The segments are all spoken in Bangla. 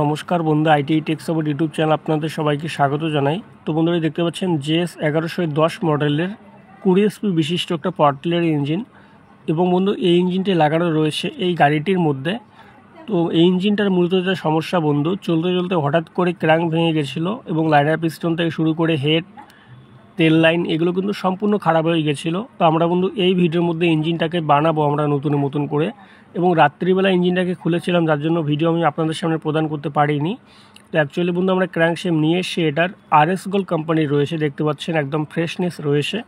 নমস্কার বন্ধু, IT take support YouTube channel আপনাদের সবাইকে স্বাগত জানাই। তো বন্ধুরা দেখতে পাচ্ছেন জেএস 1110 মডেলের 20 HP বিশিষ্ট একটা পাওয়ার ইঞ্জিন এবং বন্ধু এই ইঞ্জিনটি লাগানো রয়েছে এই গাড়িটির মধ্যে। তো এই ইঞ্জিনটার মূলত যেটা সমস্যা বন্ধু, চলতে চলতে হঠাৎ করে ক্র্যাঙ্ক ভেঙে গেছিলো এবং লাইনার পিস্টন থেকে শুরু করে হেড, তেল লাইন এগুলো কিন্তু সম্পূর্ণ খারাপ হয়ে গেছিলো। তো আমরা বন্ধু এই ভিডিওর মধ্যে ইঞ্জিনটাকে বানাবো আমরা নতুন করে, এবং রাত্রিবেলা ইঞ্জিনটাকে খুলেছিলাম, যার জন্য ভিডিও আমি আপনাদের সামনে প্রদান করতে পারিনি। তো অ্যাকচুয়ালি বন্ধু আমরা ক্র্যাঙ্ক শেপ নিয়ে এসে এটার RS গোল্ড কোম্পানির রয়েছে, দেখতে পাচ্ছেন একদম ফ্রেশনেস রয়েছে।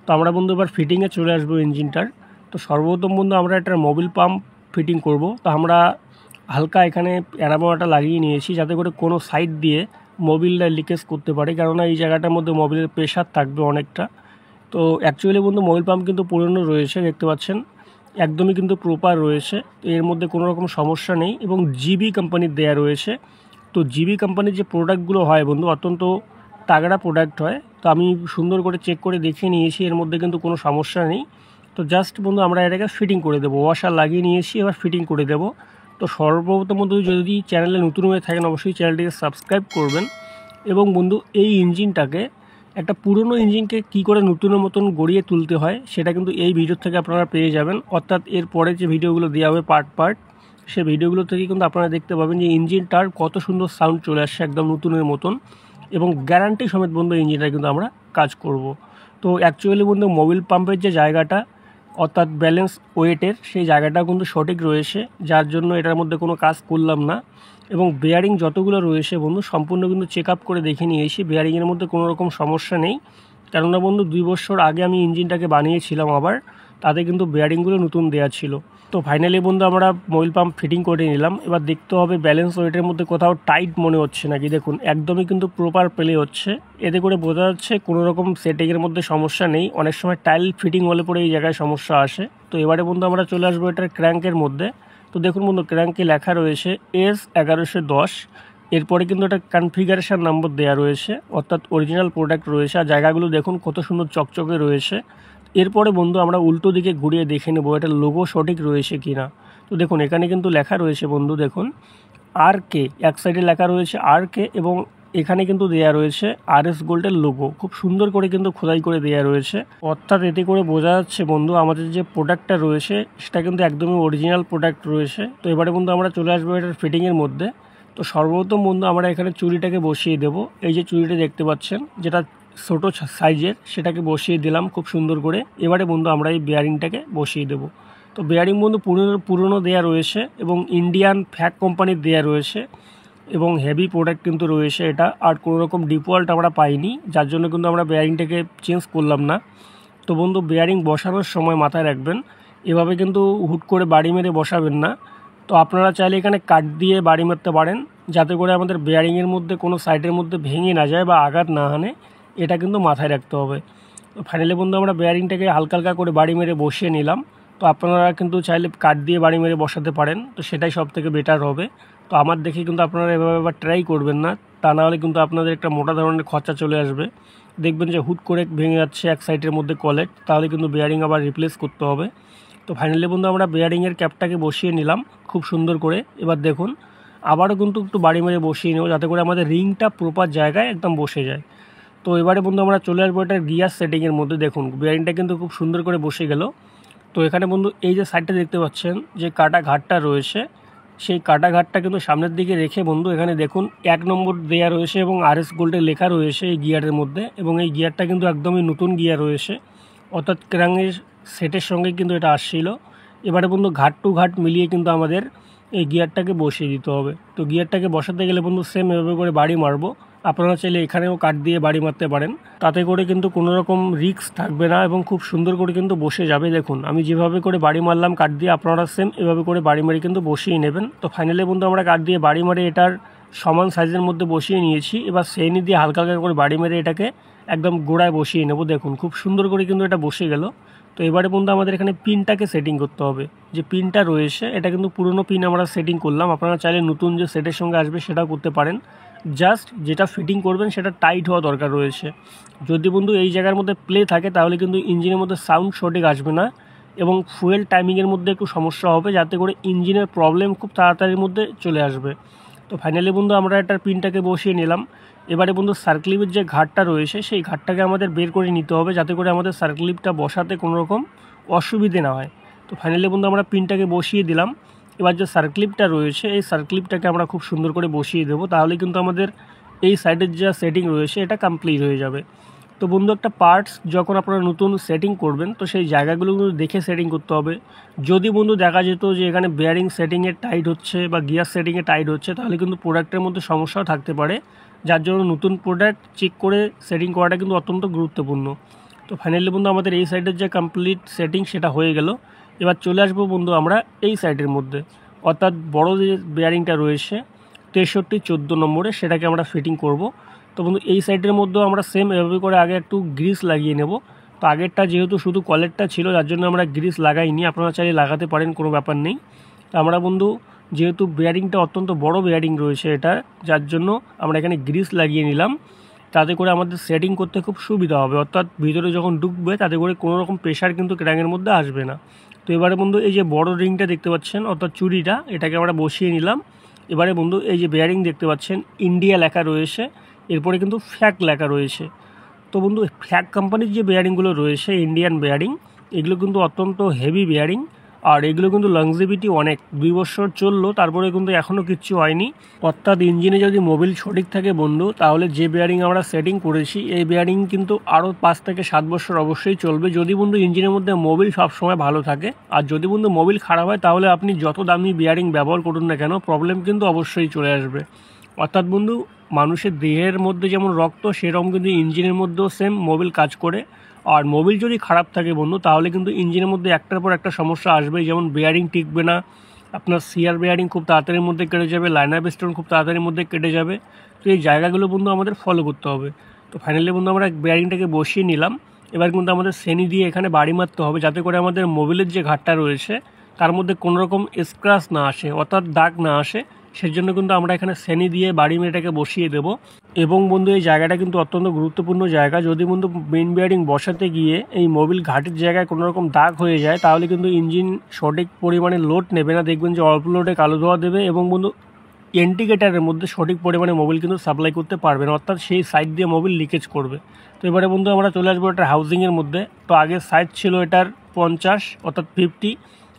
তো আমরা বন্ধু এবার ফিটিংয়ে চলে আসবো ইঞ্জিনটার। তো সর্বপ্রথম বন্ধু আমরা এটার মোবিল পাম্প ফিটিং করব। তো আমরা হালকা এখানে অ্যারাবোয়াটা লাগিয়ে নিয়েছি যাতে করে কোনো সাইড দিয়ে মোবিলটা লিকেজ করতে পারে, কেননা এই জায়গাটার মধ্যে মোবিলের প্রেশার থাকবে অনেকটা। তো অ্যাকচুয়ালি বন্ধু মোবিল পাম্প কিন্তু পুরনো রয়েছে, দেখতে পাচ্ছেন একদমই কিন্তু প্রপার রয়েছে, তো এর মধ্যে কোনো রকম সমস্যা নেই এবং জিবি কোম্পানির দেয়া রয়েছে। তো জিবি কোম্পানির যে প্রোডাক্টগুলো হয় বন্ধু অত্যন্ত তাগড়া প্রোডাক্ট হয়। তো আমি সুন্দর করে চেক করে দেখে নিয়েছি, এর মধ্যে কিন্তু কোনো সমস্যা নেই। তো জাস্ট বন্ধু আমরা এটাকে ফিটিং করে দেবো, ওয়াশার লাগিয়ে নিয়েছি, এবার ফিটিং করে দেবো। তো সর্বপ্রথম বন্ধু যদি চ্যানেলে নতুন হয়ে থাকেন অবশ্যই চ্যানেলটিকে সাবস্ক্রাইব করবেন। এবং বন্ধু এই ইঞ্জিনটাকে, একটা পুরনো ইঞ্জিনকে কি করে নতুনের মতন গড়িয়ে তুলতে হয় সেটা কিন্তু এই ভিডিও থেকে আপনারা পেয়ে যাবেন, অর্থাৎ এর পরে যে ভিডিওগুলো দেওয়া হবে পার্ট সে ভিডিওগুলো থেকে কিন্তু আপনারা দেখতে পাবেন যে ইঞ্জিনটার কত সুন্দর সাউন্ড চলে আসছে একদম নতুনের মতন, এবং গ্যারান্টি সমেত বন্ধু ইঞ্জিনটা কিন্তু আমরা কাজ করব। তো অ্যাকচুয়ালি বন্ধু মোবিল পাম্পের যে জায়গাটা অর্থাৎ ব্যালেন্স ওয়েটের সেই জায়গাটা কিন্তু সঠিক রয়েছে, যার জন্য এটার মধ্যে কোনো কাজ করলাম না। এবং বেয়ারিং যতগুলো রয়েছে বন্ধু সম্পূর্ণ কিন্তু চেক আপ করে দেখে নিয়েছি, বেয়ারিংয়ের মধ্যে কোনো রকম সমস্যা নেই। কেননা বন্ধু 2 বছর আগে আমি ইঞ্জিনটাকে বানিয়েছিলাম, আবার তাতে কিন্তু বেয়ারিংগুলো নতুন দেওয়া ছিল। তো ফাইনালি বন্ধু আমরা মোবিল পাম্প ফিটিং করে নিলাম। এবার দেখতে হবে ব্যালেন্স ওয়েটের মধ্যে কোথাও টাইট মনে হচ্ছে নাকি। দেখুন একদমই কিন্তু প্রপার প্লে হচ্ছে, এতে করে বোঝা যাচ্ছে কোনো রকম সেটিংয়ের মধ্যে সমস্যা নেই। অনেক সময় টাইল ফিটিং হলে পরে এই জায়গায় সমস্যা আসে। তো এবারে বন্ধু আমরা চলে আসবো এটার ক্র্যাঙ্কের মধ্যে। তো দেখুন বন্ধু ক্র্যাঙ্কে লেখা রয়েছে S1110, এরপরে কিন্তু একটা কনফিগারেশন নম্বর দেওয়া রয়েছে, অর্থাৎ অরিজিনাল প্রোডাক্ট রয়েছে। আর জায়গাগুলো দেখুন কত সুন্দর চকচকে রয়েছে। এরপরে বন্ধু আমরা উল্টো দিকে ঘুরিয়ে দেখে নেবো এটার লোগো সঠিক রয়েছে কিনা। তো দেখুন এখানে কিন্তু লেখা রয়েছে বন্ধু, দেখুন RK, এক সাইডে লেখা রয়েছে RK এবং এখানে কিন্তু দেয়া রয়েছে RS গোল্ডের লোগো, খুব সুন্দর করে কিন্তু খোদাই করে দেয়া রয়েছে। অর্থাৎ এতে করে বোঝা যাচ্ছে বন্ধু আমাদের যে প্রোডাক্টটা রয়েছে সেটা কিন্তু একদমই অরিজিনাল প্রোডাক্ট রয়েছে। তো এবারে বন্ধু আমরা চলে আসবো এটার ফিটিংয়ের মধ্যে। তো সর্বপ্রথম বন্ধু আমরা এখানে চুরিটাকে বসিয়ে দেব। এই যে চুরিটা দেখতে পাচ্ছেন যেটা ছোটো সাইজের, সেটাকে বসিয়ে দিলাম খুব সুন্দর করে। এবারে বন্ধু আমরা এই বেয়ারিংটাকে বসিয়ে দেব। তো বেয়ারিং বন্ধু পুরনো দেয়া রয়েছে এবং ইন্ডিয়ান ফ্যাক কোম্পানির দেয়া রয়েছে এবং হেভি প্রোডাক্ট কিন্তু রয়েছে এটা। আর কোনো রকম ডিফল্ট আমরা পাইনি, যার জন্য কিন্তু আমরা বেয়ারিংটাকে চেঞ্জ করলাম না। তো বন্ধু বেয়ারিং বসানোর সময় মাথায় রাখবেন এভাবে কিন্তু হুট করে বাড়ি মেরে বসাবেন না। তো আপনারা চাইলে এখানে কাট দিয়ে বাড়ি মারতে পারেন, যাতে করে আমাদের বেয়ারিংয়ের মধ্যে কোনো সাইডের মধ্যে ভেঙে না যায় বা আঘাত না হানে, এটা কিন্তু মাথায় রাখতে হবে। তো ফাইনালি বন্ধু আমরা বেয়ারিংটাকে হালকা হালকা করে বাড়ি মেরে বসিয়ে নিলাম। তো আপনারা কিন্তু চাইলে কাট দিয়ে বাড়ি মেরে বসাতে পারেন, তো সেটাই সব থেকে বেটার হবে। তো আমার দেখে কিন্তু আপনারা এভাবে আবার ট্রাই করবেন না, তা নাহলে কিন্তু আপনাদের একটা মোটা ধরনের খরচা চলে আসবে। দেখবেন যে হুট করে ভেঙে যাচ্ছে এক সাইডের মধ্যে কলেট, তাহলে কিন্তু বেয়ারিং আবার রিপ্লেস করতে হবে। তো ফাইনালি বন্ধু আমরা বেয়ারিংয়ের ক্যাপটাকে বসিয়ে নিলাম খুব সুন্দর করে। এবার দেখুন আবারও কিন্তু একটু বাড়ি মেরে বসিয়ে নেব, যাতে করে আমাদের রিংটা প্রপার জায়গায় একদম বসে যায়। তো এবারে বন্ধু আমরা চলে আসবো এটার গিয়ার সেটিংয়ের মধ্যে। দেখুন বেয়ারিংটা কিন্তু খুব সুন্দর করে বসে গেল। তো এখানে বন্ধু এই যে সাইডটা দেখতে পাচ্ছেন যে কাটা ঘাটটা রয়েছে, সেই কাটা ঘাটটা কিন্তু সামনের দিকে রেখে বন্ধু এখানে দেখুন 1 নম্বর দেয়া রয়েছে এবং RS গোল্ডের লেখা রয়েছে এই গিয়ারের মধ্যে, এবং এই গিয়ারটা কিন্তু একদমই নতুন গিয়ার রয়েছে, অর্থাৎ ক্র্যাঙ্কের সেটের সঙ্গে কিন্তু এটা আসছিল। এবারে বন্ধু ঘাট টু ঘাট মিলিয়ে কিন্তু আমাদের এই গিয়ারটাকে বসিয়ে দিতে হবে। তো গিয়ারটাকে বসাতে গেলে বন্ধু সেম এভাবে করে বাড়ি মারবো। আপনারা চাইলে এখানেও কাট দিয়ে বাড়ি মারতে পারেন, তাতে করে কিন্তু কোনো রকম রিস্ক থাকবে না এবং খুব সুন্দর করে কিন্তু বসে যাবে। দেখুন আমি যেভাবে করে বাড়ি মারলাম কাট দিয়ে, আপনারা সেম এভাবে করে বাড়ি মারি কিন্তু বসিয়ে নেবেন। তো ফাইনালি বন্ধু আমরা কাট দিয়ে বাড়ি মারে এটার সমান সাইজের মধ্যে বসিয়ে নিয়েছি। এবার সেইনি দিয়ে হালকা হালকা করে বাড়ি মেরে এটাকে একদম গোড়ায় বসিয়ে নেব। দেখুন খুব সুন্দর করে কিন্তু এটা বসে গেল। তো এবারে বন্ধু আমাদের এখানে পিনটাকে সেটিং করতে হবে। যে পিনটা রয়েছে এটা কিন্তু পুরনো পিন আমরা সেটিং করলাম, আপনারা চাইলে নতুন যে সেটের সঙ্গে আসবে সেটাও করতে পারেন। জাস্ট যেটা ফিটিং করবেন সেটা টাইট হওয়া দরকার রয়েছে। যদি বন্ধু এই জায়গার মধ্যে প্লে থাকে তাহলে কিন্তু ইঞ্জিনের মধ্যে সাউন্ড সঠিক আসবে না এবং ফুয়েল টাইমিংয়ের মধ্যে একটু সমস্যা হবে, যাতে করে ইঞ্জিনের প্রবলেম খুব তাড়াতাড়ির মধ্যে চলে আসবে। তো তো ফাইনালি বন্ধু আমরা এটার পিনটাকে বসিয়ে নিলাম। এবারে বন্ধু সার্ক্লিপের যে ঘাটটা রয়েছে সেই ঘাটটাকে আমাদের বের করে নিতে হবে, যাতে করে আমাদের সার্ক্লিপটা বসাতে কোনো রকম অসুবিধে না হয়। তো ফাইনালি বন্ধু আমরা পিনটাকে বসিয়ে দিলাম। এবার যে সার্ক্লিপটা রয়েছে এই সার্ক্লিপটাকে আমরা খুব সুন্দর করে বসিয়ে দেবো, তাহলে কিন্তু আমাদের এই সাইডের যা সেটিং রয়েছে এটা কমপ্লিট হয়ে যাবে। তো বন্ধু একটা পার্টস যখন আপনারা নতুন সেটিং করবেন তো সেই জায়গাগুলো কিন্তু দেখে সেটিং করতে হবে। যদি বন্ধু দেখা যেত যে এখানে বেয়ারিং সেটিংয়ে টাইট হচ্ছে বা গিয়ার সেটিংয়ে টাইট হচ্ছে, তাহলে কিন্তু প্রোডাক্টের মধ্যে সমস্যাও থাকতে পারে, যার জন্য নতুন প্রোডাক্ট চেক করে সেটিং করাটা কিন্তু অত্যন্ত গুরুত্বপূর্ণ। তো ফাইনালি বন্ধু আমাদের এই সাইডের যে কমপ্লিট সেটিং সেটা হয়ে গেল। এবার চলে আসবো বন্ধু আমরা এই সাইডের মধ্যে, অর্থাৎ বড় যে বেয়ারিংটা রয়েছে 63-14 নম্বরে, সেটাকে আমরা ফিটিং করব। তো বন্ধু এই সাইডের মধ্যেও আমরা সেম এভাবে করে আগে একটু গ্রিস লাগিয়ে নেব। তো আগেরটা যেহেতু শুধু কলেরটা ছিল যার জন্য আমরা গ্রিস লাগাইনি, আপনারা চাইলে লাগাতে পারেন, কোনো ব্যাপার নেই। তো আমরা বন্ধু যেহেতু বেয়ারিংটা অত্যন্ত বড় বেয়ারিং রয়েছে এটা, যার জন্য আমরা এখানে গ্রিস লাগিয়ে নিলাম, তাতে করে আমাদের সেটিং করতে খুব সুবিধা হবে, অর্থাৎ ভিতরে যখন ঢুকবে তাতে করে কোনো রকম প্রেশার কিন্তু ক্র্যাঙ্কের মধ্যে আসবে না। তো এবারে বন্ধু এই যে বড় রিংটা দেখতে পাচ্ছেন অর্থাৎ চুরিটা, এটাকে আমরা বসিয়ে নিলাম। এবারে বন্ধু এই যে বেয়ারিং দেখতে পাচ্ছেন ইন্ডিয়া লেখা রয়েছে, এরপরে কিন্তু ফ্যাক লেখা রয়েছে। তো বন্ধু ফ্যাক কোম্পানির যে বেয়ারিংগুলো রয়েছে ইন্ডিয়ান বেয়ারিং, এগুলো কিন্তু অত্যন্ত হেভি বেয়ারিং, আর এগুলো কিন্তু লংজিভিটি অনেক, 2 বছর চললো তারপরে কিন্তু এখনও কিচ্ছু হয়নি। অর্থাৎ ইঞ্জিনে যদি মোবিল সঠিক থাকে বন্ধু, তাহলে যে বেয়ারিং আমরা সেটিং করেছি এই বেয়ারিং কিন্তু আরও 5 থেকে 7 বছর অবশ্যই চলবে, যদি বন্ধু ইঞ্জিনের মধ্যে মোবিল সবসময় ভালো থাকে। আর যদি বন্ধু মোবিল খারাপ হয় তাহলে আপনি যত দামি বেয়ারিং ব্যবহার করুন না কেন, প্রবলেম কিন্তু অবশ্যই চলে আসবে। অর্থাৎ বন্ধু মানুষের দেহের মধ্যে যেমন রক্ত, সেরকম কিন্তু ইঞ্জিনের মধ্যেও সেম মোবিল কাজ করে। আর মোবিল যদি খারাপ থাকে বন্ধু, তাহলে কিন্তু ইঞ্জিনের মধ্যে একটার পর একটা সমস্যা আসবে, যেমন বেয়ারিং টিকবে না, আপনার সিআর বেয়ারিং খুব তাড়াতাড়ির মধ্যে কেটে যাবে, লাইনার পিস্টন খুব তাড়াতাড়ির মধ্যে কেটে যাবে। তো এই জায়গাগুলো বন্ধু আমাদের ফলো করতে হবে। তো ফাইনালি বন্ধু আমরা বেয়ারিংটাকে বসিয়ে নিলাম। এবার কিন্তু আমাদের সেনি দিয়ে এখানে বাড়ি মারতে হবে, যাতে করে আমাদের মোবিলের যে ঘাটটা রয়েছে তার মধ্যে কোনো রকম স্ক্র্যাচ না আসে, অর্থাৎ দাগ না আসে। সেজন্য কিন্তু আমরা এখানে সেনি দিয়ে বাড়ি মেরেটাকে বসিয়ে দেব। এবং বন্ধু এই জায়গাটা কিন্তু অত্যন্ত গুরুত্বপূর্ণ জায়গা, যদি বন্ধু মেইন বেয়ারিং বসাতে গিয়ে এই মোবিল ঘাটের জায়গায় কোনো রকম দাগ হয়ে যায়, তাহলে কিন্তু ইঞ্জিন সঠিক পরিমাণে লোড নেবে না, দেখবেন যে অল্প লোডে কালো ধোয়া দেবে, এবং বন্ধু ইন্ডিকেটারের মধ্যে সঠিক পরিমাণে মোবিল কিন্তু সাপ্লাই করতে পারবে না, অর্থাৎ সেই সাইড দিয়ে মোবিল লিকেজ করবে। তো এবারে বন্ধু আমরা চলে আসবো এটার হাউজিংয়ের মধ্যে। তো আগের সাইজ ছিল এটার 50 অর্থাৎ 50,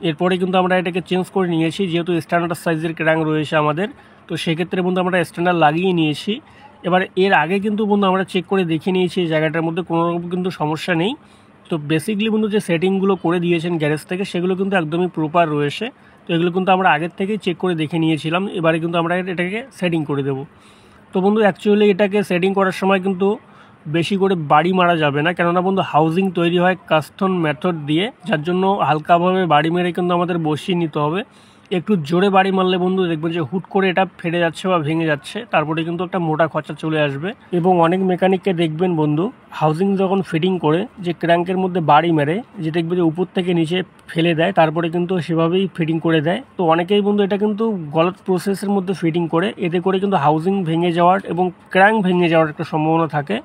এরপরে কিন্তু আমরা এটাকে চেঞ্জ করে নিয়েছি, যেহেতু স্ট্যান্ডার্ড সাইজের ক্র্যাঙ্ক রয়েছে আমাদের, তো সেক্ষেত্রে বন্ধু আমরা স্ট্যান্ডার্ড লাগিয়ে নিয়েছি। এবার এর আগে কিন্তু বন্ধু আমরা চেক করে দেখে নিয়েছি এই জায়গাটার মধ্যে কোনো রকম কিন্তু সমস্যা নেই। তো বেসিকলি বন্ধু যে সেটিংগুলো করে দিয়েছেন গ্যারেজ থেকে সেগুলো কিন্তু একদমই প্রপার রয়েছে। তো এগুলো কিন্তু আমরা আগের থেকেই চেক করে দেখে নিয়েছিলাম, এবারে কিন্তু আমরা এটাকে সেটিং করে দেব। তো বন্ধু অ্যাকচুয়ালি এটাকে সেটিং করার সময় কিন্তু বেশি করে বাড়ি মারা যাবে না, কেননা বন্ধু হাউজিং তৈরি হয় কাস্টম মেথড দিয়ে, যার জন্য হালকাভাবে বাড়ি মেরে কিন্তু আমাদের বসিয়ে নিতে হবে। একটু জোরে বাড়ি মারলে বন্ধু দেখবেন যে হুট করে এটা ফেটে যাচ্ছে বা ভেঙে যাচ্ছে, তারপরে কিন্তু একটা মোটা খরচা চলে আসবে। এবং অনেক মেকানিককে দেখবেন বন্ধু হাউজিং যখন ফিটিং করে যে ক্র্যাঙ্কের মধ্যে বাড়ি মেরে যে দেখবে যে উপর থেকে নিচে ফেলে দেয়, তারপরে কিন্তু সেভাবেই ফিটিং করে দেয়। তো অনেকেই বন্ধু এটা কিন্তু গলত প্রসেসের মধ্যে ফিটিং করে, এতে করে কিন্তু হাউজিং ভেঙে যাওয়ার এবং ক্র্যাঙ্ক ভেঙে যাওয়ার একটা সম্ভাবনা থাকে,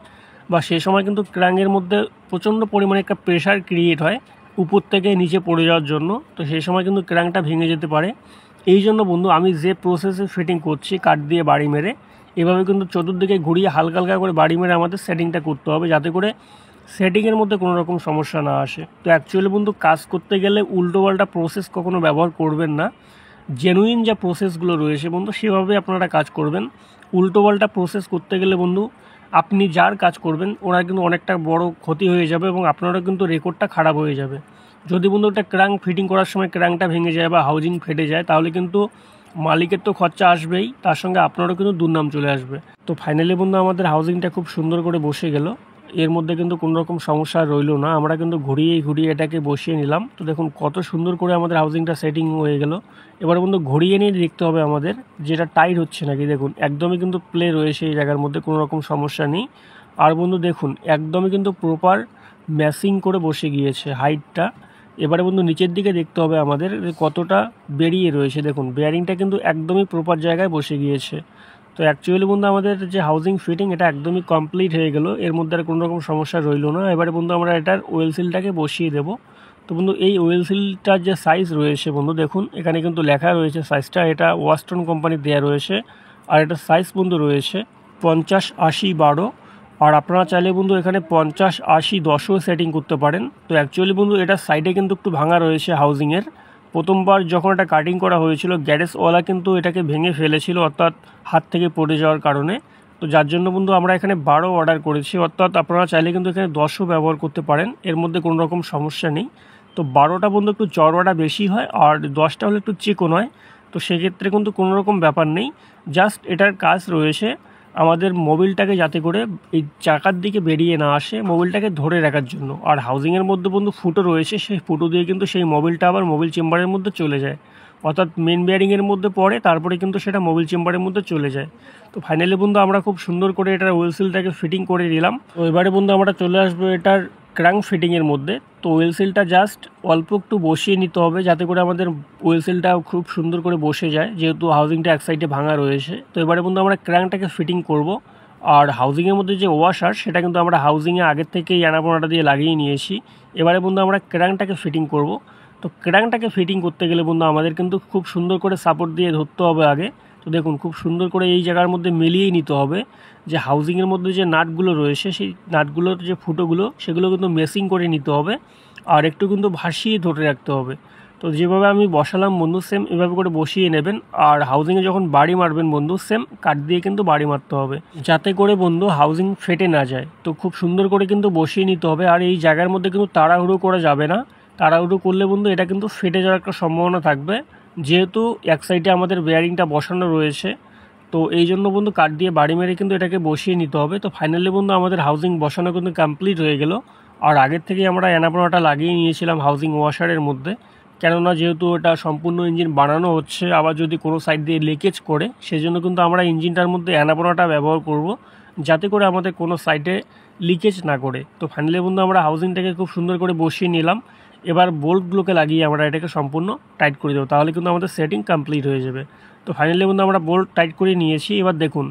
বা সেই সময় কিন্তু ক্র্যাঙ্কের মধ্যে প্রচণ্ড পরিমাণে একটা প্রেশার ক্রিয়েট হয় উপর থেকে নিচে পড়ে যাওয়ার জন্য। তো সেই সময় কিন্তু ক্র্যাঙ্কটা ভেঙে যেতে পারে। এই জন্য বন্ধু আমি যে প্রসেসে ফিটিং করছি কাঠ দিয়ে বাড়ি মেরে, এভাবে কিন্তু চতুর্দিকে ঘুরিয়ে হালকা হালকা করে বাড়ি মেরে আমাদের সেটিংটা করতে হবে, যাতে করে সেটিংয়ের মধ্যে কোনো রকম সমস্যা না আসে। তো অ্যাকচুয়ালি বন্ধু কাজ করতে গেলে উল্টোপাল্টা প্রসেস কখনো ব্যবহার করবেন না, জেনুইন যা প্রসেসগুলো রয়েছে বন্ধু সেভাবে আপনারা কাজ করবেন। উল্টোপাল্টা প্রসেস করতে গেলে বন্ধু আপনি যার কাজ করবেন ওনার কিন্তু অনেকটা বড় ক্ষতি হয়ে যাবে, এবং আপনারও কিন্তু রেকর্ডটা খারাপ হয়ে যাবে। যদি বন্ধু একটা ক্র্যাঙ্ক ফিটিং করার সময় ক্র্যাঙ্কটা ভেঙে যায় বা হাউজিং ফেটে যায়, তাহলে কিন্তু মালিকের তো খরচা আসবেই, তার সঙ্গে আপনারও কিন্তু দুর্নাম চলে আসবে। তো ফাইনালি বন্ধু আমাদের হাউজিংটা খুব সুন্দর করে বসে গেল, এর মধ্যে কিন্তু কোনো রকম সমস্যা রইলো না, আমরা কিন্তু ঘুরিয়ে ঘুরিয়ে এটাকে বসিয়ে নিলাম। তো দেখুন কত সুন্দর করে আমাদের হাউজিংটা সেটিং হয়ে গেল। এবার বন্ধু ঘুরিয়ে নিয়ে দেখতে হবে আমাদের যেটা টাইট হচ্ছে নাকি। দেখুন একদমই কিন্তু প্লে রয়েছে এই জায়গার মধ্যে, কোনো রকম সমস্যা নেই। আর বন্ধু দেখুন একদমই কিন্তু প্রপার ম্যাচিং করে বসে গিয়েছে হাইটটা। এবারে বন্ধু নিচের দিকে দেখতে হবে আমাদের কতটা বেরিয়ে রয়েছে, দেখুন বেয়ারিংটা কিন্তু একদমই প্রপার জায়গায় বসে গিয়েছে। তো অ্যাকচুয়ালি বন্ধু আমাদের যে হাউজিং ফিটিং এটা একদমই কমপ্লিট হয়ে গেল, এর মধ্যে আর কোনো রকম সমস্যা রইলো না। এবারে বন্ধু আমরা এটার ওয়েল সিলটাকে বসিয়ে দেবো। তো বন্ধু এই ওয়েল সিলটার যে সাইজ রয়েছে বন্ধু দেখুন এখানে কিন্তু লেখা রয়েছে সাইজটা, এটা ওয়াস্টন কোম্পানির দেওয়া রয়েছে আর এটার সাইজ বন্ধু রয়েছে 50-80-12। আর আপনারা চাইলে বন্ধু এখানে 50-80-10ও সেটিং করতে পারেন। তো অ্যাকচুয়ালি বন্ধু এটার সাইডে কিন্তু একটু ভাঙা রয়েছে হাউজিংয়ের। প্রথমবার যখন এটা কাটিং করা হয়েছিল গ্যারেজওয়ালা কিন্তু এটাকে ভেঙে ফেলেছিল, অর্থাৎ হাত থেকে পড়ে যাওয়ার কারণে। তো যার জন্য বন্ধু আমরা এখানে 12 অর্ডার করেছি, অর্থাৎ আপনারা চাইলে কিন্তু এখানে 10ও ব্যবহার করতে পারেন, এর মধ্যে কোনো রকম সমস্যা নেই। তো 12টা বন্ধু একটু চড়াটা বেশি হয় আর 10টা হলে একটু চিকন হয়। তো সেক্ষেত্রে কিন্তু কোনো রকম ব্যাপার নেই। জাস্ট এটার কাজ রয়েছে আমাদের মোবিলটাকে যাতে করে এই চাকার দিকে বেরিয়ে না আসে, মোবিলটাকে ধরে রাখার জন্য। আর হাউজিংয়ের মধ্যে বন্ধু ফুটো রয়েছে, সেই ফুটো দিয়ে কিন্তু সেই মোবিলটা আবার মোবিল চেম্বারের মধ্যে চলে যায়, অর্থাৎ মেন বেয়ারিংয়ের মধ্যে পড়ে, তারপরে কিন্তু সেটা মোবিল চেম্বারের মধ্যে চলে যায়। তো ফাইনালি বন্ধু আমরা খুব সুন্দর করে এটার ওয়েল সিলটাকে ফিটিং করে নিলাম। তো এবারে বন্ধু আমরা চলে আসবো এটার ক্র্যাঙ্ক ফিটিংয়ের মধ্যে। তো ওয়েল সিলটা জাস্ট অল্প একটু বসিয়ে নিতে হবে যাতে করে আমাদের ওয়েল সিলটা খুব সুন্দর করে বসে যায়, যেহেতু হাউজিংটা এক সাইডে ভাঙা রয়েছে। তো এবারে বন্ধু আমরা ক্র্যাঙ্কটাকে ফিটিং করব। আর হাউজিংয়ের মধ্যে যে ওয়াশার সেটা কিন্তু আমরা হাউজিংয়ে আগের থেকেই অ্যানাপোনাটা দিয়ে লাগিয়ে নিয়েছি। এবারে বন্ধু আমরা ক্র্যাঙ্কটাকে ফিটিং করব। তো ক্র্যাঙ্কটাকে ফিটিং করতে গেলে বন্ধু আমাদের কিন্তু খুব সুন্দর করে সাপোর্ট দিয়ে ধরতে হবে আগে। তো দেখুন খুব সুন্দর করে এই জায়গার মধ্যে মিলিয়েই নিতে হবে যে হাউজিংয়ের মধ্যে যে নাটগুলো রয়েছে সেই নাটগুলোর যে ফুটোগুলো সেগুলো কিন্তু মেসিং করে নিতে হবে আর একটু কিন্তু ভাসিয়ে ধরে রাখতে হবে। তো যেভাবে আমি বসালাম বন্ধু সেম এভাবে করে বসিয়ে নেবেন। আর হাউজিংয়ে যখন বাড়ি মারবেন বন্ধু সেম কাঠ দিয়ে কিন্তু বাড়ি মারতে হবে যাতে করে বন্ধু হাউজিং ফেটে না যায়। তো খুব সুন্দর করে কিন্তু বসিয়ে নিতে হবে। আর এই জায়গার মধ্যে কিন্তু তাড়াহুড়ো করা যাবে না, তাড়াহুড়ো করলে বন্ধু এটা কিন্তু ফেটে যাওয়ার একটা সম্ভাবনা থাকবে, যেহেতু এক সাইডে আমাদের বেয়ারিংটা বসানো রয়েছে। তো এই জন্য বন্ধু কাঠ দিয়ে বাড়ি মেরে কিন্তু এটাকে বসিয়ে নিতে হবে। তো ফাইনালি বন্ধু আমাদের হাউজিং বসানো কিন্তু কমপ্লিট হয়ে গেল। আর আগের থেকেই আমরা অ্যানাপোনাটা লাগিয়ে নিয়েছিলাম হাউজিং ওয়াশারের মধ্যে, কেননা যেহেতু এটা সম্পূর্ণ ইঞ্জিন বানানো হচ্ছে, আবার যদি কোনো সাইড দিয়ে লিকেজ করে সেজন্য কিন্তু আমরা ইঞ্জিনটার মধ্যে অ্যানাপোনাটা ব্যবহার করব যাতে করে আমাদের কোনো সাইডে লিকেজ না করে। তো ফাইনালি বন্ধু আমরা হাউজিংটাকে খুব সুন্দর করে বসিয়ে নিলাম। এবার বোল্টগুলোকে লাগিয়ে আমরা এটাকে সম্পূর্ণ টাইট করে দেবো, তাহলে কিন্তু আমাদের সেটিং কমপ্লিট হয়ে যাবে। তো ফাইনালি বন্ধু আমরা বোল্ট টাইট করে নিয়েছি। এবার দেখুন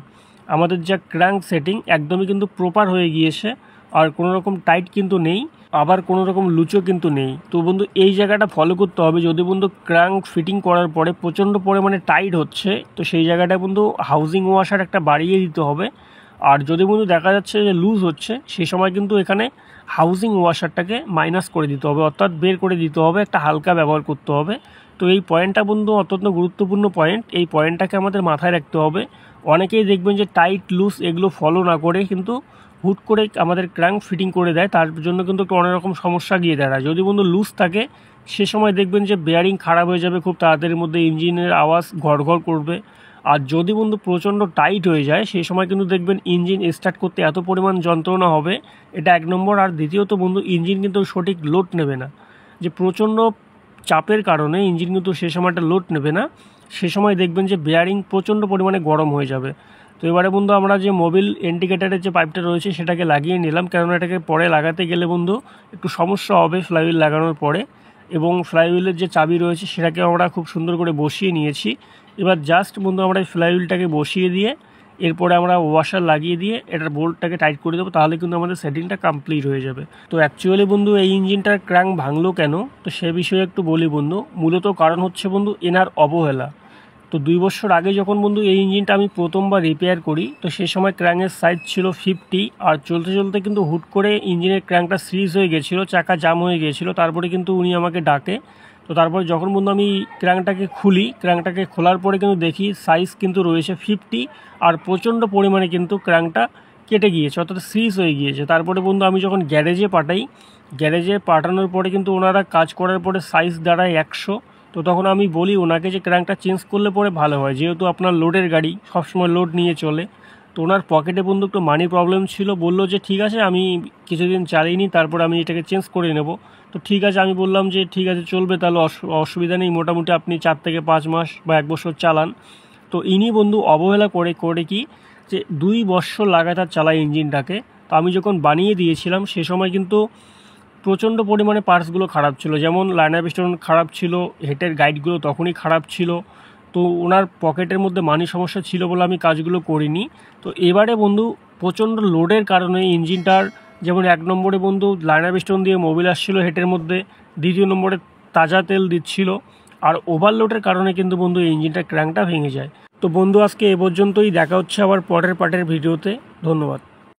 আমাদের যা ক্র্যাঙ্ক সেটিং একদমই কিন্তু প্রপার হয়ে গিয়েছে, আর কোনো রকম টাইট কিন্তু নেই, আবার কোনো রকম লুচো কিন্তু নেই। তো বন্ধু এই জায়গাটা ফলো করতে হবে, যদি বন্ধু ক্র্যাঙ্ক ফিটিং করার পরে প্রচণ্ড পরিমাণে টাইট হচ্ছে তো সেই জায়গাটা বন্ধু হাউজিং ওয়াশার একটা বাড়িয়ে দিতে হবে। আর যদি বন্ধু দেখা যাচ্ছে যে লুজ হচ্ছে সেই সময় কিন্তু এখানে হাউজিং ওয়াশারটাকে মাইনাস করে দিতে হবে, অর্থাৎ বের করে দিতে হবে, একটা হালকা ব্যবহার করতে হবে। তো এই পয়েন্টটা বন্ধু অত্যন্ত গুরুত্বপূর্ণ পয়েন্ট, এই পয়েন্টটাকে আমাদের মাথায় রাখতে হবে। অনেকেই দেখবেন যে টাইট লুজ এগুলো ফলো না করে কিন্তু হুট করে আমাদের ক্র্যাঙ্ক ফিটিং করে দেয়, তার জন্য কিন্তু একটু অনেক রকম সমস্যা গিয়ে দাঁড়ায়। যদি বন্ধু লুজ থাকে সে সময় দেখবেন যে বেয়ারিং খারাপ হয়ে যাবে খুব তাড়াতাড়ির মধ্যে, ইঞ্জিনের আওয়াজ ঘড়ঘড় করবে। আর যদি বন্ধু প্রচণ্ড টাইট হয়ে যায় সেই সময় কিন্তু দেখবেন ইঞ্জিন স্টার্ট করতে এত পরিমাণ যন্ত্রণা হবে, এটা এক নম্বর। আর দ্বিতীয়ত বন্ধু ইঞ্জিন কিন্তু সঠিক লোড নেবে না, যে প্রচণ্ড চাপের কারণে ইঞ্জিন কিন্তু সে সময়টা লোড নেবে না, সে সময় দেখবেন যে বেয়ারিং প্রচণ্ড পরিমাণে গরম হয়ে যাবে। তো এবারে বন্ধু আমরা যে মোবিল ইন্ডিকেটারের যে পাইপটা রয়েছে সেটাকে লাগিয়ে নিলাম, কেননা এটাকে পরে লাগাতে গেলে বন্ধু একটু সমস্যা হবে ফ্লাইহুইল লাগানোর পরে। এবং ফ্লাইহুইলের যে চাবি রয়েছে সেটাকে আমরা খুব সুন্দর করে বসিয়ে নিয়েছি। এবার জাস্ট বন্ধু আমরা এই ফ্লাইহুইলটাকে বসিয়ে দিয়ে এরপরে আমরা ওয়াশার লাগিয়ে দিয়ে এটার বোল্টটাকে টাইট করে দেবো, তাহলে কিন্তু আমাদের সেটিংটা কমপ্লিট হয়ে যাবে। তো অ্যাকচুয়ালি বন্ধু এই ইঞ্জিনটার ক্র্যাঙ্ক ভাঙলো কেন, তো সে বিষয়ে একটু বলি বন্ধু। মূলত কারণ হচ্ছে বন্ধু এনার অবহেলা। তো 2 বছর আগে যখন বন্ধু এই ইঞ্জিনটা আমি প্রথমবার রিপেয়ার করি তো সেই সময় ক্র্যাঙ্কের সাইজ ছিল 50, আর চলতে চলতে কিন্তু হুট করে ইঞ্জিনের ক্র্যাঙ্কটা সিজ হয়ে গেছিলো, চাকা জাম হয়ে গিয়েছিলো। তারপরে কিন্তু উনি আমাকে ডাকে। তো তারপরে যখন বন্ধু আমি ক্র্যাঙ্কটাকে খুলি, ক্র্যাঙ্কটাকে খোলার পরে কিন্তু দেখি সাইজ কিন্তু রয়েছে 50, আর প্রচণ্ড পরিমাণে কিন্তু ক্র্যাঙ্কটা কেটে গিয়েছে, অর্থাৎ সিজ হয়ে গিয়েছে। তারপরে বন্ধু আমি যখন গ্যারেজে পাঠাই, গ্যারেজে পাঠানোর পরে কিন্তু ওনারা কাজ করার পরে সাইজ দাঁড়ায় 100। তো তখন আমি বলি ওনাকে যে ক্র্যাঙ্কটা চেঞ্জ করলে পরে ভালো হয়, যেহেতু আপনার লোডের গাড়ি সবসময় লোড নিয়ে চলে। তো ওনার পকেটে বন্ধু একটু মানি প্রবলেম ছিল, বললো যে ঠিক আছে আমি কিছুদিন চালিয়ে নিই তারপর আমি এটাকে চেঞ্জ করে নেব। তো ঠিক আছে আমি বললাম যে ঠিক আছে চলবে, তাহলে অসুবিধা নেই, মোটামুটি আপনি 4 থেকে 5 মাস বা 1 বছর চালান। তো ইনি বন্ধু অবহেলা করে কি যে 2 বছর লাগাতার চালায় ইঞ্জিনটাকে। তো আমি যখন বানিয়ে দিয়েছিলাম সে সময় কিন্তু প্রচণ্ড পরিমাণে পার্টসগুলো খারাপ ছিল, যেমন লাইনার পিস্টন খারাপ ছিল, হেডের গাইডগুলো তখনই খারাপ ছিল। তো ওনার পকেটের মধ্যে মানি সমস্যা ছিল বলে আমি কাজগুলো করিনি। তো এবারে বন্ধু প্রচণ্ড লোডের কারণে ইঞ্জিনটার যেমন 1 নম্বরে বন্ধু লাইনার পিস্টন দিয়ে মোবিল আসছিলো হেডের মধ্যে, 2 নম্বরে তাজা তেল দিচ্ছিল, আর ওভারলোডের কারণে কিন্তু বন্ধু এই ইঞ্জিনটার ক্র্যাঙ্কটা ভেঙে যায়। তো বন্ধু আজকে এ পর্যন্তই, দেখা হচ্ছে আবার পরের পার্টের ভিডিওতে। ধন্যবাদ।